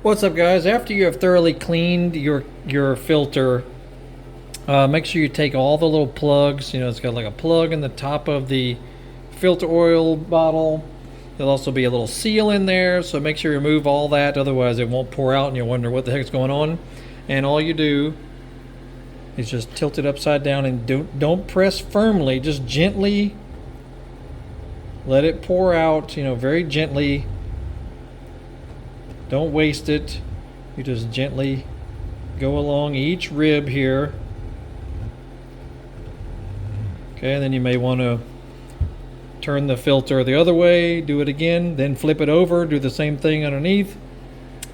What's up, guys? After you have thoroughly cleaned your filter, make sure you take all the little plugs. It's got like a plug in the top of the filter oil bottle. There'll also be a little seal in there, so make sure you remove all that, otherwise it won't pour out and you'll wonder what the heck's going on. And all you do is just tilt it upside down and don't press firmly, just gently let it pour out, very gently. Don't waste it. You just gently go along each rib here. Okay, and then you may want to turn the filter the other way, do it again, then flip it over, do the same thing underneath.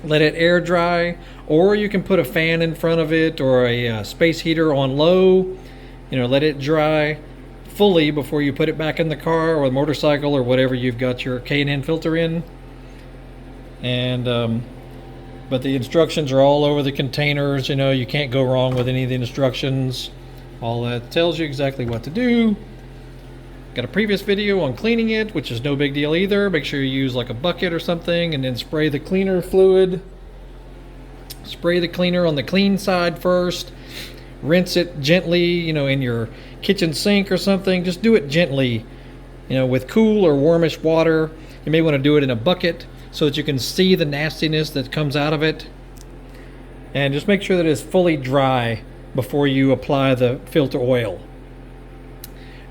Let it air dry, or you can put a fan in front of it or a space heater on low. Let it dry fully before you put it back in the car or the motorcycle or whatever you've got your K&N filter in. And but the instructions are all over the containers. You can't go wrong with any of the instructions. All that tells you exactly what to do. Got a previous video on cleaning it, which is no big deal either. Make sure you use like a bucket or something and then spray the cleaner fluid. Spray the cleaner on the clean side first. Rinse it gently, in your kitchen sink or something. Just do it gently, with cool or warmish water. You may want to do it in a bucket so that you can see the nastiness that comes out of it. And just make sure that it's fully dry before you apply the filter oil.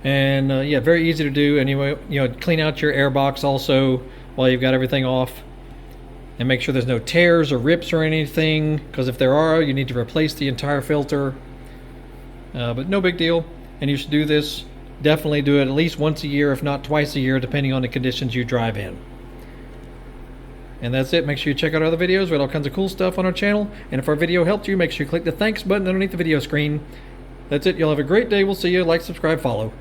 And yeah, very easy to do. Anyway, clean out your air box also while you've got everything off. And make sure there's no tears or rips or anything, because if there are, you need to replace the entire filter. But no big deal. And you should do this. Definitely do it at least once a year, if not twice a year, depending on the conditions you drive in. And that's it. Make sure you check out our other videos. We got all kinds of cool stuff on our channel. And if our video helped you, make sure you click the thanks button underneath the video screen. That's it. You'll have a great day. We'll see you. Like, subscribe, follow.